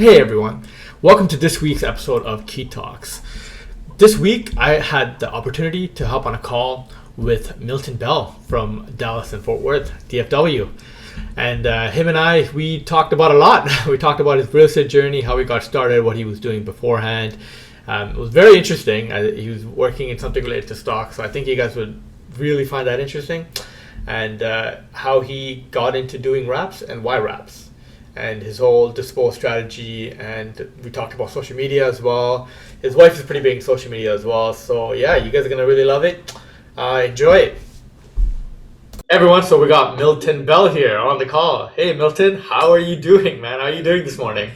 Hey everyone, welcome to this week's episode of Key Talks. This week I had the opportunity to hop on a call with Milton Bell from Dallas and Fort Worth, DFW. And him and we talked about a lot. We talked about his real estate journey, how he got started, what he was doing beforehand. It was very interesting. He was working in something related to stocks, so I think you guys would really find that interesting. And how he got into doing wraps and why wraps. And his whole disposal strategy, and we talked about social media as well. His wife is pretty big in social media as well, so yeah, you guys are gonna really love it. Enjoy it, everyone. So we got Milton Bell here on the call. Hey Milton, how are you doing, man? How are you doing this morning?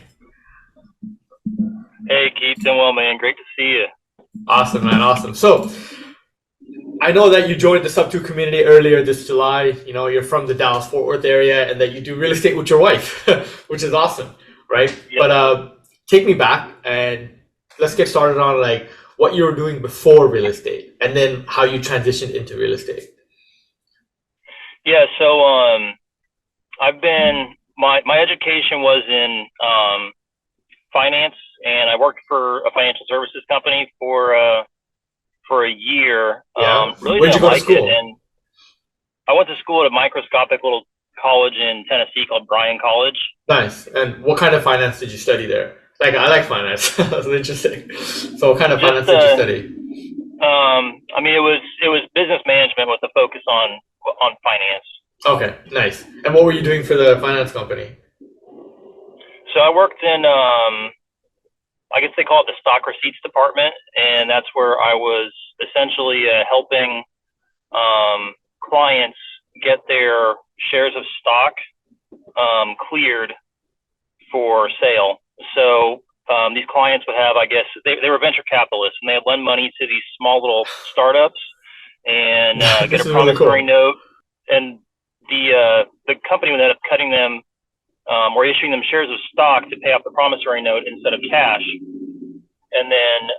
Hey Keith, doing well, man. Great to see you. Awesome, man. Awesome. So I know that you joined the subto community earlier this July. You know, you're from the Dallas-Fort Worth area, and that you do real estate with your wife, which is awesome, right? Yep. But take me back and let's get started on like what you were doing before real estate, and then how you transitioned into real estate. Yeah, so I've been my education was in finance, and I worked for a financial services company for a year. Yeah. Really Where'd you didn't go to like school? it, and I went to school at a microscopic little college in Tennessee called Bryan College. Nice. And what kind of finance did you study there? Like, I like finance. That's interesting. So what kind of finance did you study? I mean, it was business management with a focus on finance. Okay, nice. And what were you doing for the finance company? So I worked in I guess they call it the stock receipts department, and that's where I was essentially helping clients get their shares of stock cleared for sale. So these clients would have, I guess, they were venture capitalists, and they would lend money to these small little startups and get a promissory note. And the company would end up cutting them or issuing them shares of stock to pay off the promissory note instead of cash. And then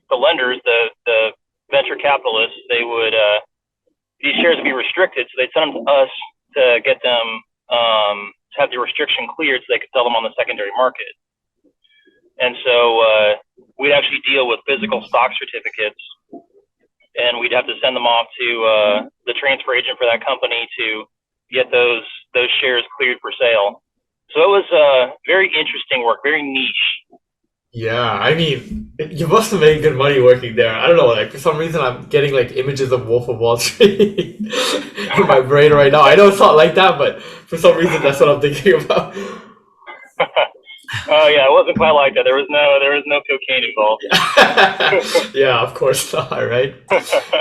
the lenders, the venture capitalists, they would these shares would be restricted, so they'd send them to us to get them to have the restriction cleared so they could sell them on the secondary market. And so we'd actually deal with physical stock certificates, and we'd have to send them off to the transfer agent for that company to get those shares cleared for sale. So it was very interesting work, very niche. Yeah, I mean, you must have made good money working there. I don't know, like for some reason I'm getting like images of Wolf of Wall Street in my brain right now. I know it's not like that, but for some reason that's what I'm thinking about. Oh yeah, it wasn't quite like that. There was no cocaine involved. Yeah, of course not, right?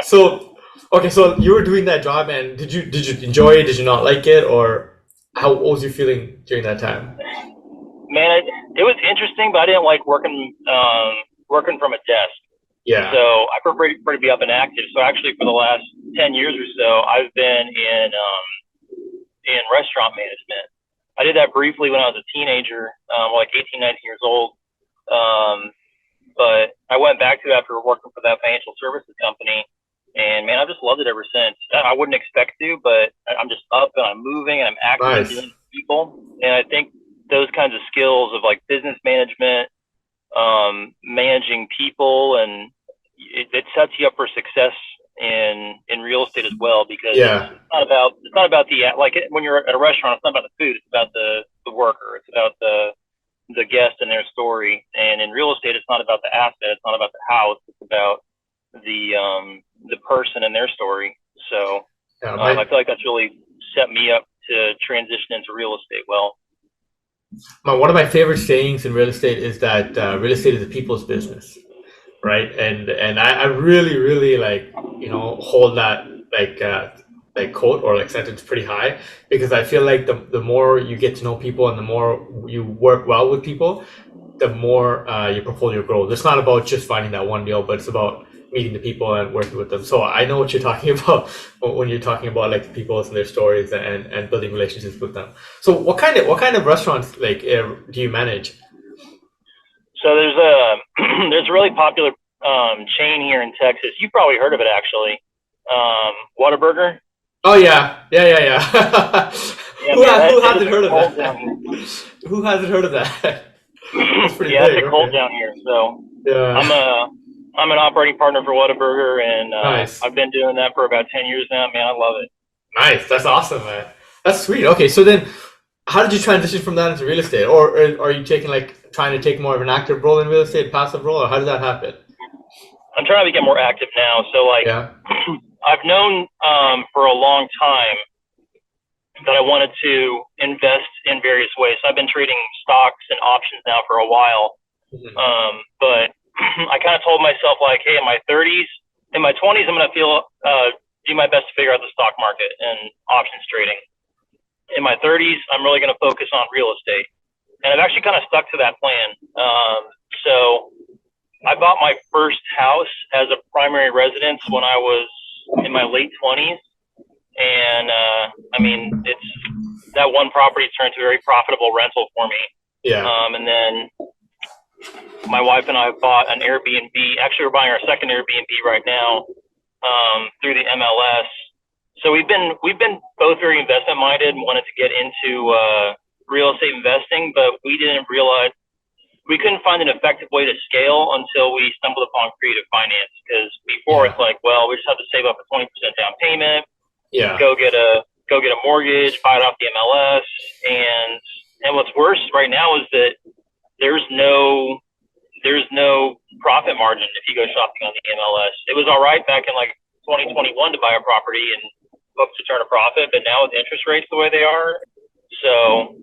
So, okay, so you were doing that job, and did you enjoy it? Did you not like it, or what was you feeling during that time? Man, it was interesting, but I didn't like working from a desk. Yeah. So I prefer to be up and active. So actually, for the last 10 years or so, I've been in restaurant management. I did that briefly when I was a teenager, like 18, 19 years old. But I went back to it after working for that financial services company. And man, I've just loved it ever since. I wouldn't expect to, but I'm just up and I'm moving and I'm active and dealing with people. And I think those kinds of skills of like business management, managing people, and it sets you up for success in real estate as well, because it's not about the, like when you're at a restaurant, it's not about the food, it's about the worker, it's about the guest and their story. And in real estate, it's not about the asset, it's not about the house, it's about the person and their story. So I feel like that's really set me up to transition into real estate well. One of my favorite sayings in real estate is that real estate is a people's business, right? And I really like, you know, hold that like quote or like sentence pretty high, because I feel like the more you get to know people and the more you work well with people, the more your portfolio grows. It's not about just finding that one deal, but it's about meeting the people and working with them. So I know what you're talking about when you're talking about like the people and their stories and building relationships with them. So what kind of restaurants like do you manage? So there's a really popular chain here in Texas. You've probably heard of it actually. Whataburger. Oh yeah. Yeah, man, Who it hasn't is heard of cold that? down here. Who hasn't heard of that? That's pretty Yeah, big. it's cold Okay. down here. So I'm Yeah. a I'm an operating partner for Whataburger, and Nice. I've been doing that for about 10 years now. Man, I love it. Nice. That's awesome, man. That's sweet. Okay, so then, how did you transition from that into real estate, or are you taking like trying to take more of an active role in real estate, passive role, or how did that happen? I'm trying to get more active now. So like, Yeah. I've known for a long time that I wanted to invest in various ways. So I've been trading stocks and options now for a while. Mhm. But I kind of told myself like, hey, in my 30s, in my 20s, I'm going to do my best to figure out the stock market and options trading. In my 30s, I'm really going to focus on real estate. And I've actually kind of stuck to that plan. So I bought my first house as a primary residence when I was in my late 20s. And I mean, it's that one property turned to a very profitable rental for me. Yeah. And then my wife and I bought an Airbnb. Actually, we're buying our second Airbnb right now through the MLS. So we've been both very investment minded and wanted to get into real estate investing, but we didn't realize we couldn't find an effective way to scale until we stumbled upon creative finance. Because before Yeah. it's like, well, we just have to save up a 20% down payment, Yeah. go get a mortgage, buy it off the MLS, and what's worse right now is that there's no profit margin if you go shopping on the MLS. It was all right back in like 2021 to buy a property and hope to turn a profit, but now with interest rates the way they are, so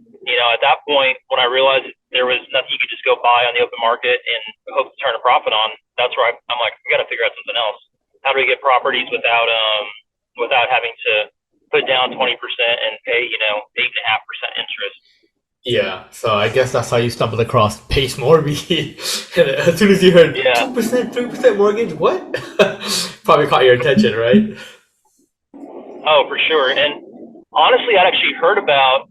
at that point when I realized there was nothing you could just go buy on the open market and hope to turn a profit on, that's where I'm like, we got to figure out something else. How do we get properties without having to put down 20% and pay 8.5% interest? Yeah, so I guess that's how you stumbled across Pace Morby. As soon as you heard 2%, 3% mortgage, what? Probably caught your attention, right? Oh, for sure. And honestly, I'd actually heard about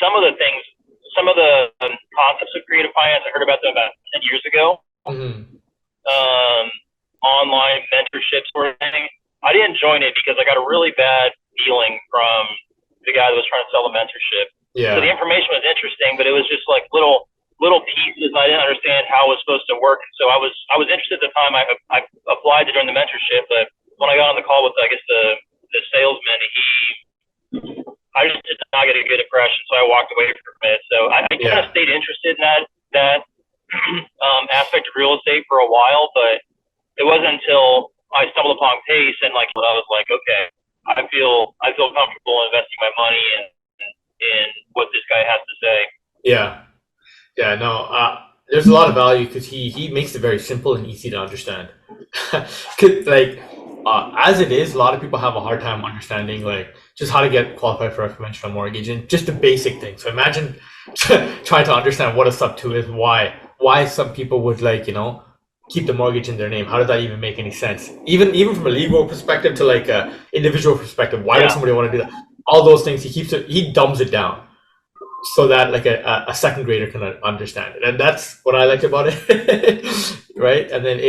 some of the things, some of the concepts of creative finance. I heard about them about 10 years ago. Mm-hmm. Online mentorship sort of thing. I didn't join it because I got a really bad feeling from the guy that was trying to sell the mentorship. Yeah. So the information was interesting, but it was just like little pieces. I didn't understand how it was supposed to work. And so I was interested at the time. I applied to join the mentorship, but when I got on the call with, I guess, the salesman, I just did not get a good impression, so I walked away from it. So I kind of stayed interested in that aspect of real estate for a while, but it wasn't until I stumbled upon Pace and I was like, okay, I feel comfortable investing my money in what this guy has to say. Yeah. Yeah, no, there's a lot of value because he makes it very simple and easy to understand. 'Cause, as it is, a lot of people have a hard time understanding just how to get qualified for a conventional mortgage and just the basic things. So imagine trying to understand what a subto is, why some people would keep the mortgage in their name. How does that even make any sense? Even from a legal perspective to a individual perspective, why would somebody want to do that? All those things he dumbs it down so that a second grader can understand it, and that's what I like about it. Right? And then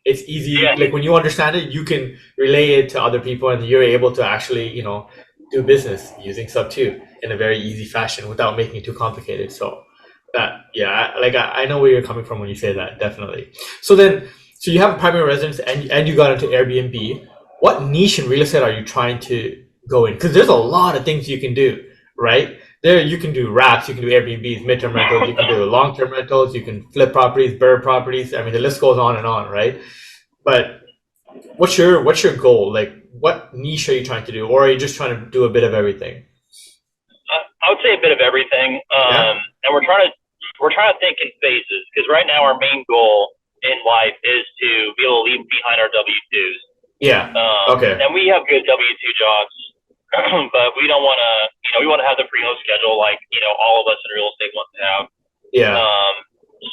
it's easy. Like when you understand it, you can relay it to other people, and you're able to actually do business using subto in a very easy fashion without making it too complicated. So I know where you're coming from when you say that, definitely. So you have a primary residence and you got into Airbnb. What niche in real estate are you trying to go in? Because there's a lot of things you can do, right? There you can do wraps, you can do Airbnbs, midterm rentals, you can do long-term rentals, you can flip properties, burr properties. I mean, the list goes on and on, right? But what's your goal? Like, what niche are you trying to do, or are you just trying to do a bit of everything? I would say a bit of everything, and we're trying to think in phases, because right now our main goal in life is to be able to leave behind our W-2s. Yeah. Okay. And we have good W-2 jobs, but we don't want to, we want to have the freelance schedule like all of us in real estate want to have. Yeah.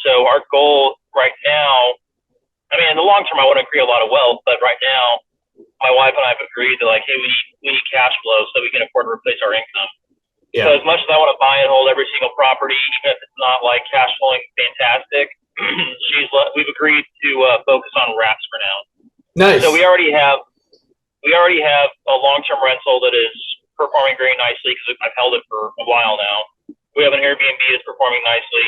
So our goal right now, I mean, in the long term, I want to create a lot of wealth, but right now, my wife and I have agreed that hey, we need cash flow so we can afford to replace our income. Yeah. So as much as I want to buy and hold every single property, even if it's not cash flowing fantastic, we've agreed to focus on wraps for now. Nice. So we already have a long-term rental that is performing very nicely because I've held it for a while now. We have an Airbnb that's performing nicely,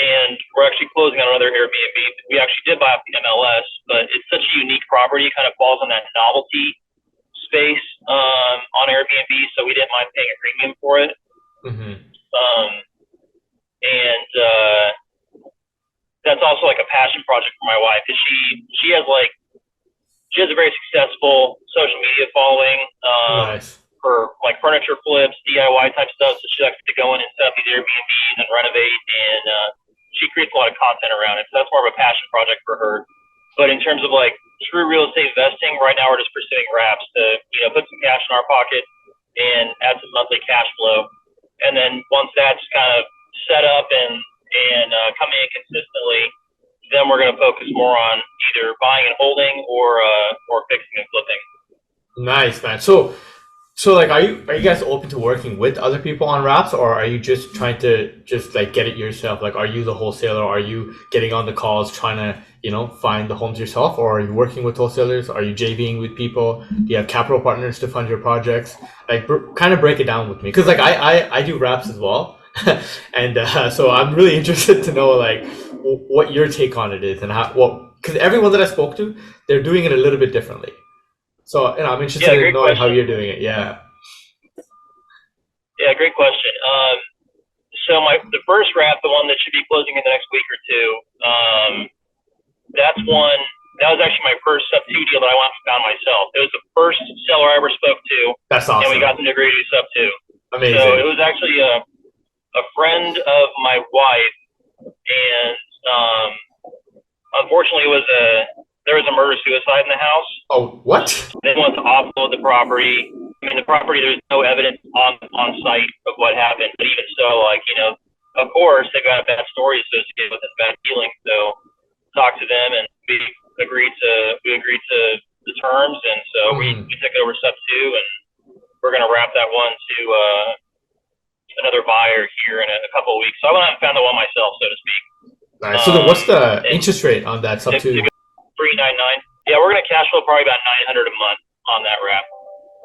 and we're actually closing on another Airbnb. We actually did buy up the MLS, but it's such a unique property, it kind of falls in that novelty space on Airbnb, so we didn't mind paying a premium for it. Mm-hmm. And that's also like a passion project for my wife, because she has a very successful social media following Nice. for like furniture flips, DIY type stuff. So she likes to go in and set up these Airbnbs and renovate, and she creates a lot of content around it. So that's more of a passion project for her. But in terms of like true real estate investing, right now we're just pursuing wraps to put some cash in our pocket and add some monthly cash flow. And then once that's kind of set up and coming in consistently, then we're going to focus more on either buying and holding or fixing and flipping. Nice, man. So like, are you guys open to working with other people on wraps, or are you just trying to just like get it yourself? Like, are you the wholesaler? Are you getting on the calls trying to find the homes yourself, or are you working with wholesalers? Are you JVing with people? Do you have capital partners to fund your projects? Like, kind of break it down with me, because like I do wraps as well. And so I'm really interested to know like what your take on it is, and because everyone that I spoke to, they're doing it a little bit differently. So I'm interested in knowing how you're doing it. Yeah, great question. So the first wrap, the one that should be closing in the next week or two, that was actually my first subto deal that I went and found myself. It was the first seller I ever spoke to. That's awesome. And we got them to agree to do subto. Amazing. So it was actually a friend of my wife, and unfortunately there was a murder suicide in the house. Oh, what? They wanted to offload the property. I mean, the property, there's no evidence on site of what happened, but even so, of course, they've got a bad story associated with this bad feeling. So talked to them, and we agreed to the terms, and so we took it over subto, and we're going to wrap that one to another buyer here in a couple of weeks. So I went out and found the one myself, so to speak. Nice. So then what's the interest rate on that subto? $399. Yeah, we're going to cash flow probably about $900 a month on that wrap.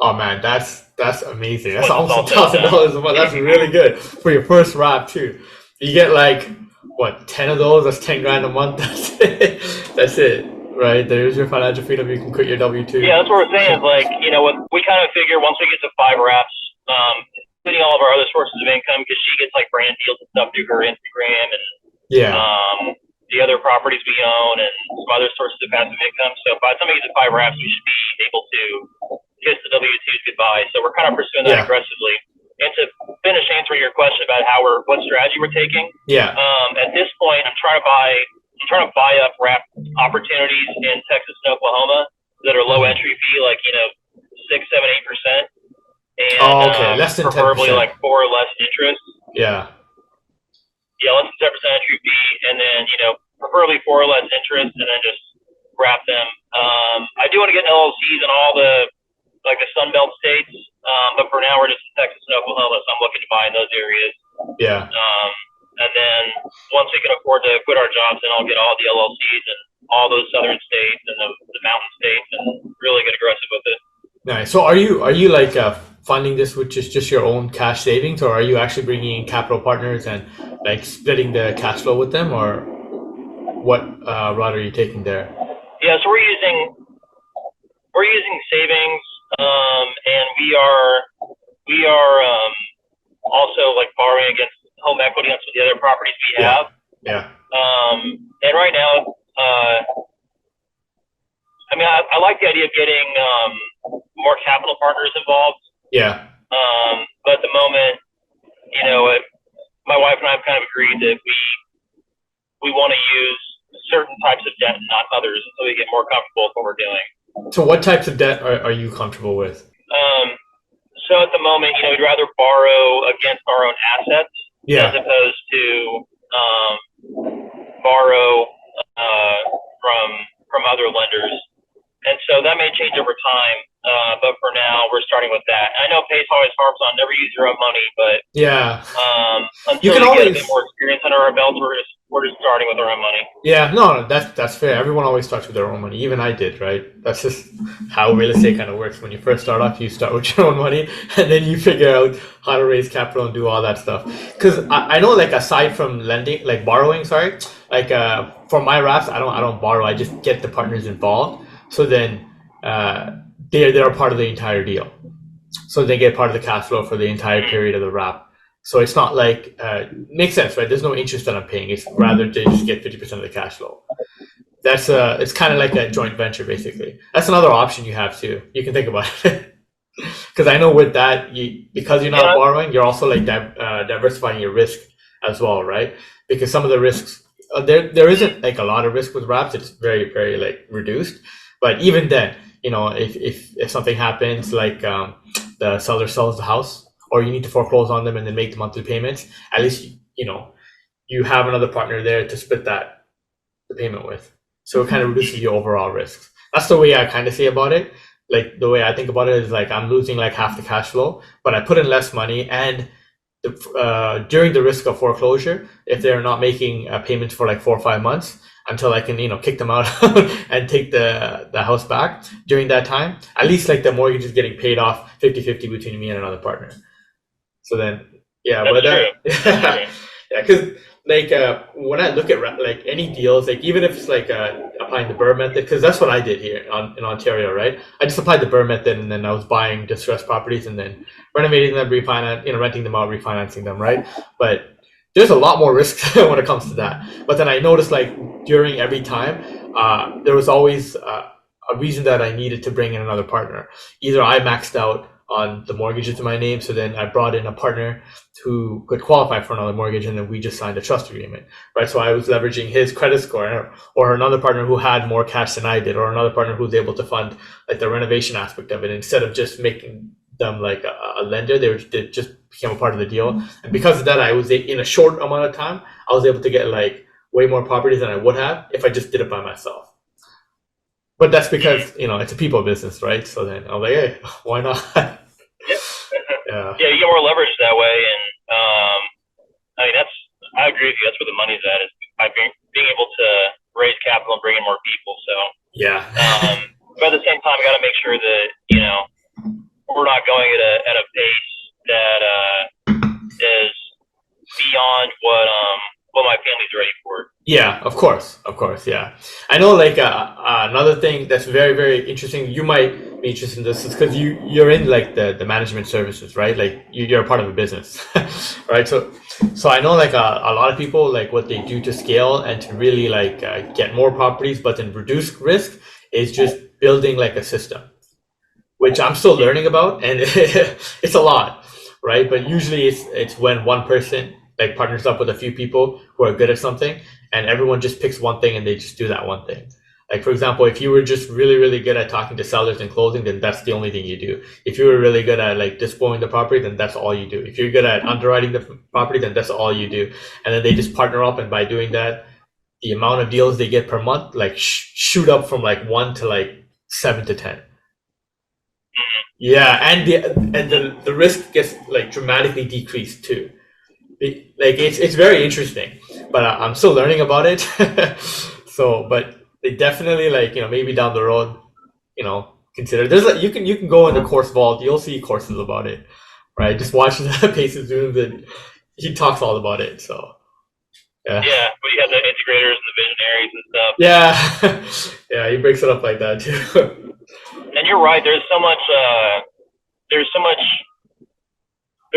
Oh man, that's amazing. That's almost $1,000 a month. That's really good for your first wrap too. You get like 10 of those. That's 10 grand a month. That's it. Right, there's your financial freedom. You can quit your W-2. Yeah, that's what we're saying. Is we kind of figure once we get to 5 wraps, including all of our other sources of income, because she gets like brand deals and stuff through her Instagram and the other properties we own and some other sources of passive income. So by the time we get to 5 wraps, we should be able to kiss the W-2s goodbye. So we're kind of pursuing that aggressively. And to finish answering your question about what strategy we're taking, at this point, I'm trying to buy up wrap opportunities in Texas and Oklahoma that are low entry fee, 6, 7, 8%. And less than preferably 10%. like 4 or less interest. Yeah, less than 10% entry fee, and then preferably 4 or less interest, and then just wrap them. I do want to get LLCs in all the Sun Belt states, but for now we're just in Texas and Oklahoma, so I'm looking to buy in those areas. Yeah. And then once we can afford to quit our jobs, then I'll get all the LLCs and all those southern states and the mountain states, and really get aggressive with it. Nice. So are you like funding this with just your own cash savings, or are you actually bringing in capital partners and like splitting the cash flow with them, or what route are you taking there? Yeah, so we're using savings, and we are also like borrowing against home equity on some of the other properties we have. Yeah. And right now, I like the idea of getting more capital partners involved. Yeah. But at the moment, my wife and I have kind of agreed that we want to use certain types of debt and not others until we get more comfortable with what we're doing. So what types of debt are you comfortable with? So at the moment, we'd rather borrow against our own assets as opposed to borrow from other lenders. And so that may change over time, but for now, we're starting with that. And I know Pace always harps on never use your own money, but until we get a bit more experience under our belts, we're we're just starting with our own money. Yeah, no, that's fair. Everyone always starts with their own money. Even I did, right? That's just how real estate kind of works. When you first start off, you start with your own money, and then you figure out how to raise capital and do all that stuff. Because I know, like, aside from lending, like borrowing, sorry, like for my wraps, I don't borrow. I just get the partners involved, so then they're a part of the entire deal. So they get part of the cash flow for the entire period of the wrap. So it's not like makes sense, right? There's no interest that I'm paying. It's rather they just get 50% of the cash flow. That's it's kind of like a joint venture, basically. That's another option you have too. You can think about it. Because I know with that, because you're not borrowing, you're also like diversifying your risk as well, right? Because some of the risks there isn't like a lot of risk with wraps. It's very very like reduced. But even then, if something happens, like the seller sells the house, or you need to foreclose on them and then make the monthly payments, at least you have another partner there to split the payment with. So it kind of reduces your overall risks. That's the way I kind of say about it. Like the way I think about it is like I'm losing like half the cash flow, but I put in less money, and during the risk of foreclosure, if they're not making payments for like 4 or 5 months until I can kick them out and take the house back, during that time, at least like the mortgage is getting paid off 50-50 between me and another partner. So then, yeah, That's but true. yeah, because like when I look at like any deals, like even if it's like applying the BRRRR method, because that's what I did here in Ontario, right? I just applied the BRRRR method, and then I was buying distressed properties and then renovating them, renting them out, refinancing them, right? But there's a lot more risk when it comes to that. But then I noticed like during every time, there was always a reason that I needed to bring in another partner. Either I maxed out on the mortgages in my name, so then I brought in a partner who could qualify for another mortgage, and then we just signed a trust agreement, right? So I was leveraging his credit score, or another partner who had more cash than I did, or another partner who was able to fund like the renovation aspect of it, instead of just making them like a lender. They just became a part of the deal, and because of that, I was in a short amount of time, I was able to get like way more properties than I would have if I just did it by myself. But that's because it's a people business, right? So then I was like, hey, why not? Yeah, you get more leverage that way, and I mean I agree with you. That's where the money's at, is by being able to raise capital and bring in more people. So yeah. But at the same time, I got to make sure that we're not going at a pace that is beyond what my family's ready for. Yeah, of course, yeah. I know, like another thing that's very, very interesting. You might be interested in this, is because you're in like the management services, right? Like you're a part of a business, right? So I know like a lot of people, like what they do to scale and to really like get more properties, but then reduce risk, is just building like a system, which I'm still learning about, and it's a lot, right? But usually it's when one person like partners up with a few people who are good at something, and everyone just picks one thing and they just do that one thing. Like, for example, if you were just really, really good at talking to sellers and closing, then that's the only thing you do. If you were really good at like disposing the property, then that's all you do. If you're good at underwriting the property, then that's all you do. And then they just partner up, and by doing that, the amount of deals they get per month like shoot up from like 1 to like 7 to 10. Yeah, and the risk gets like dramatically decreased too. It's very interesting, but I'm still learning about it. So, but they definitely like maybe down the road, consider. There's like you can go in the course vault. You'll see courses about it, right? Just watch the Paces Zooms, and he talks all about it. So yeah, but you have the integrators and the visionaries and stuff. Yeah, yeah, he breaks it up like that too. And you're right. There's a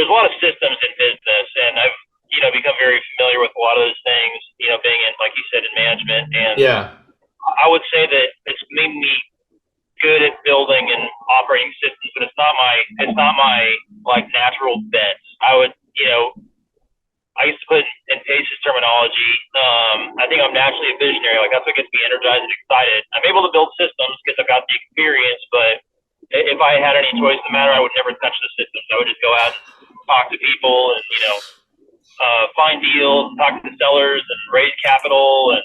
lot of systems in business, and I've become very familiar with a lot of those things. Being in, like you said, in management, and yeah, I would say that it's made me good at building and operating systems, but it's not my like natural bent. I used to put in Pace's terminology. I think I'm naturally a visionary. Like that's what gets me energized and excited. I'm able to build systems because I've got the experience, but if I had any choice in the matter, I would never touch the systems. I would just go out and talk to people and find deals, talk to the sellers, and raise capital, and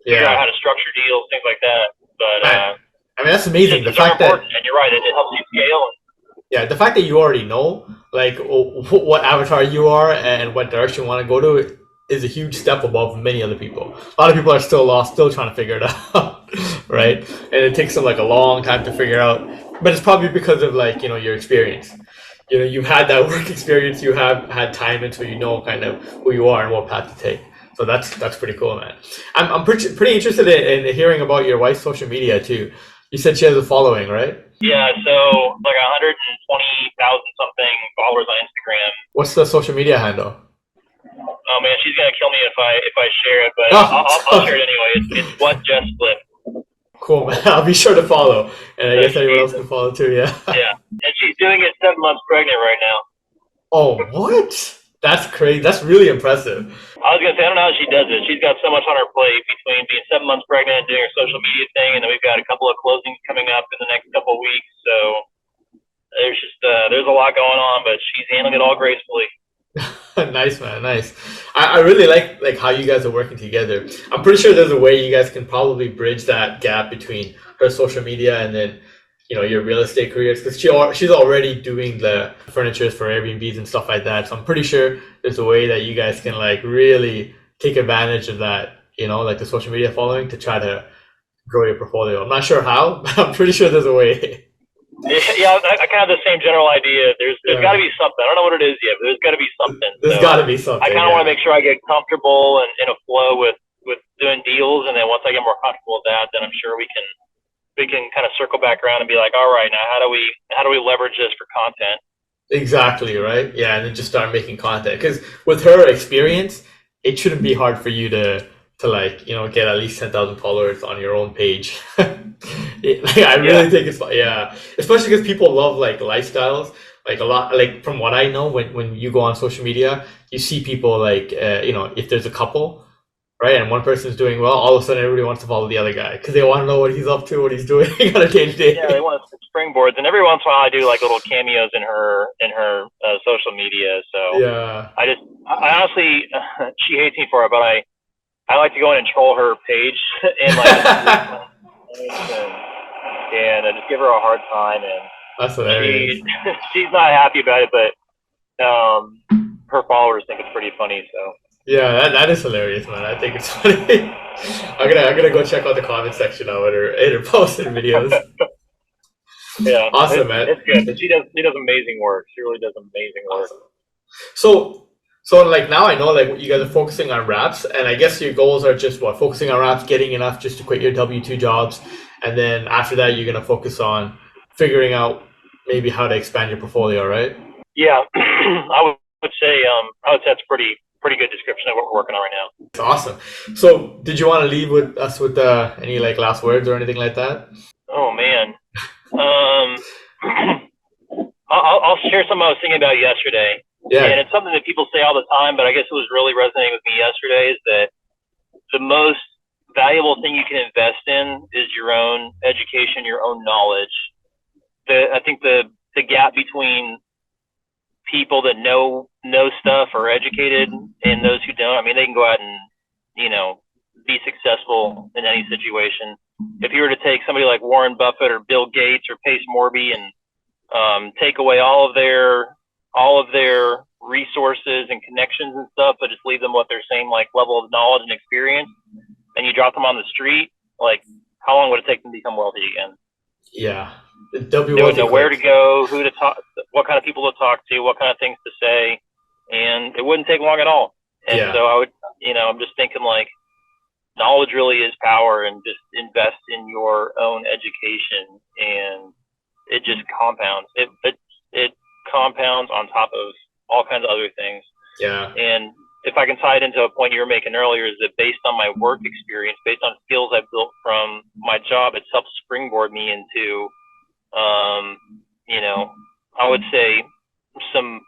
figure out how to structure deals, things like that. But I mean, that's amazing. The fact that, and you're right, it helps you scale. Yeah, the fact that you already know like what avatar you are and what direction you want to go to, is a huge step above many other people. A lot of people are still lost, still trying to figure it out, right? And it takes them like a long time to figure out. But it's probably because of like, your experience. You've had that work experience, you have had time, and so you know kind of who you are and what path to take. So that's pretty cool, man. I'm pretty interested in hearing about your wife's social media too. You said she has a following, right? Yeah, so like 120,000 something followers on Instagram. What's the social media handle? Oh man, she's gonna kill me if I share it, but I'll share it anyway. It's what just flipped. Cool, man. I'll be sure to follow, and I guess anyone else can follow too. Yeah. Yeah, and she's doing it 7 months pregnant right now. Oh, what? That's crazy. That's really impressive. I was gonna say I don't know how she does it. She's got so much on her plate between being 7 months pregnant and doing her social media thing, and then we've got a couple of closings coming up in the next couple of weeks. So there's a lot going on, but she's handling it all gracefully. Nice, man. Nice. I really like how you guys are working together. I'm pretty sure there's a way you guys can probably bridge that gap between her social media and then your real estate careers, because she's already doing the furnitures for Airbnbs and stuff like that. So I'm pretty sure there's a way that you guys can like really take advantage of that, like the social media following to try to grow your portfolio. I'm not sure how, but I'm pretty sure there's a way. Yeah, I kind of have the same general idea. There's got to be something. I don't know what it is yet, but there's got to be something. There's got to be something. I kind of want to make sure I get comfortable and in a flow with doing deals, and then once I get more comfortable with that, then I'm sure we can kind of circle back around and be like, all right, now how do we leverage this for content? Exactly, right? Yeah, and then just start making content. Because with her experience, it shouldn't be hard for you to like get at least 10,000 followers on your own page. I really think it's especially because people love like lifestyles. Like a lot, like from what I know, when you go on social media, you see people like if there's a couple, right, and one person's doing well, all of a sudden everybody wants to follow the other guy because they want to know what he's up to, what he's doing on a day-to-day. Yeah, they want springboards, and every once in a while I do like little cameos in her social media. So yeah, I honestly, she hates me for it, but I like to go in and troll her page and like and I just give her a hard time, and that's hilarious. She's not happy about it, but her followers think it's pretty funny. So yeah, that is hilarious, man. I think it's funny. I'm gonna go check out the comment section now in her posted videos. Yeah, awesome, man. It's good. She does amazing work. She really does amazing work. Awesome. So like now I know like you guys are focusing on wraps, and I guess your goals are just focusing on wraps, getting enough just to quit your W-2 jobs, and then after that you're gonna focus on figuring out maybe how to expand your portfolio, right? Yeah, I would say that's a pretty good description of what we're working on right now. It's awesome. So did you want to leave with us with any like last words or anything like that? Oh man, I'll share something I was thinking about yesterday. Yeah. And it's something that people say all the time, but I guess it was really resonating with me yesterday, is that the most valuable thing you can invest in is your own education, your own knowledge. I think the gap between people that know stuff or educated and those who don't, I mean, they can go out and, be successsual in any situation. If you were to take somebody like Warren Buffett or Bill Gates or Pace Morby and take away all of their resources and connections and stuff, but just leave them with their same like level of knowledge and experience, and you drop them on the street, like how long would it take them to become wealthy again? Yeah. They would know where to go, who to talk, what kind of people to talk to, what kind of things to say, and it wouldn't take long at all. And so I would, I'm just thinking like knowledge really is power, and just invest in your own education, and it just compounds. It compounds on top of all kinds of other things. Yeah. And if I can tie it into a point you were making earlier, is that based on my work experience, based on skills I've built from my job, it's helped springboard me into, I would say some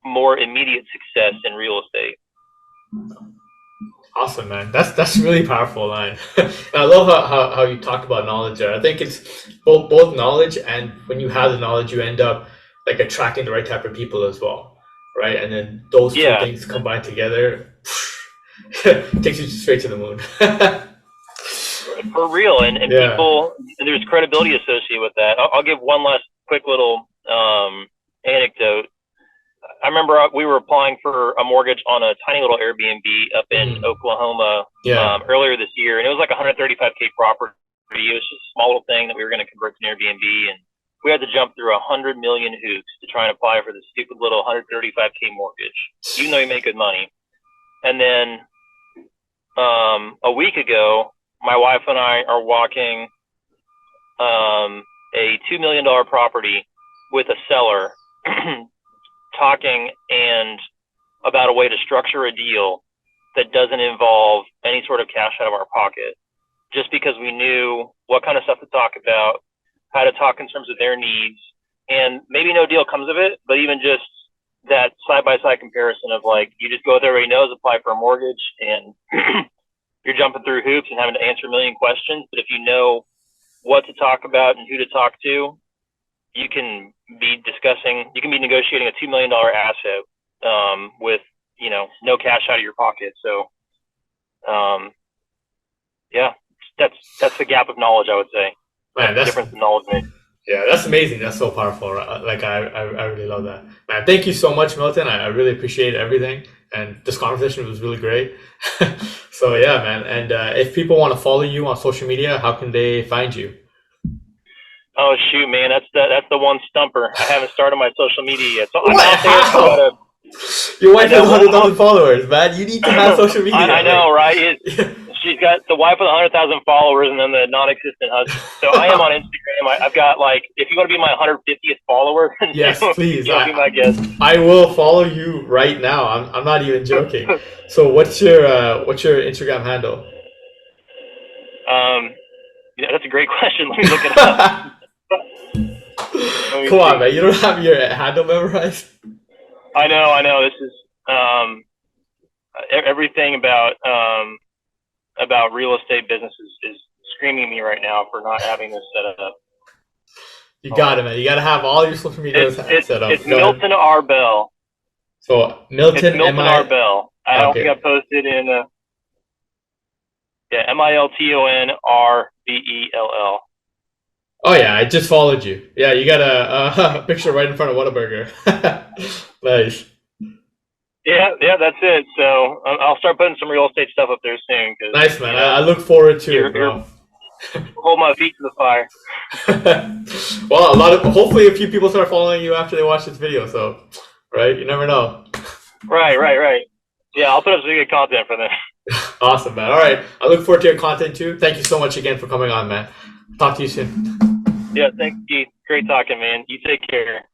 more immediate success in real estate. Awesome, man. That's really powerful line. I love how you talked about knowledge there. I think it's both knowledge, and when you have the knowledge, you end up like attracting the right type of people as well, right? And then those two things combined together takes you straight to the moon. For real, and people, and there's credibility associated with that. I'll give one last quick little anecdote. I remember we were applying for a mortgage on a tiny little Airbnb up in Oklahoma earlier this year, and it was like a 135K property. It was just a small little thing that we were going to convert to an Airbnb, and we had to jump through 100 million hoops to try and apply for this stupid little 135K mortgage, even though we made good money. And then a week ago, my wife and I are walking a $2 million property with a seller, talking and about a way to structure a deal that doesn't involve any sort of cash out of our pocket, just because we knew what kind of stuff to talk about, how to talk in terms of their needs, and maybe no deal comes of it, but even just that side-by-side comparison of like, you just go with everybody knows, apply for a mortgage, and you're jumping through hoops and having to answer a million questions. But if you know what to talk about and who to talk to, you can be negotiating a $2 million asset with, no cash out of your pocket. So, that's the gap of knowledge, I would say. Man, that's the difference in knowledge made. Yeah, that's amazing. That's so powerful. Like, I really love that. Man, thank you so much, Milton. I really appreciate everything. And this conversation was really great. So, yeah, man. And if people want to follow you on social media, how can they find you? Oh, shoot, man. That's the one stumper. I haven't started my social media yet. So I'm What? out there. Your wife has 100,000 followers, man. You need to have social media. I know, right? She's got the wife with 100,000 followers and then the non-existent husband. So I am on Instagram. I've got if you want to be my 150th follower, yes, please. Be my guest. I will follow you right now. I'm not even joking. So what's your Instagram handle? That's a great question. Let me look it up. Come on, man. You don't have your handle memorized? I know. This is everything about real estate businesses is screaming at me right now for not having this set up. You got it, man. You got to have all your social media set up. It's Milton R. Bell. So Milton, it's Milton R. Bell. I don't think I posted in MiltonRbell. Oh yeah, I just followed you. Yeah, you got a picture right in front of Whataburger. Nice. Yeah, that's it. So I'll start putting some real estate stuff up there soon. Nice, man. I look forward to it. Hold my feet to the fire. Well, hopefully a few people start following you after they watch this video. So, right? You never know. Right. Yeah, I'll put up some good content for them. Awesome, man. All right. I look forward to your content too. Thank you so much again for coming on, man. Talk to you soon. Yeah, thanks, Keith. Great talking, man. You take care.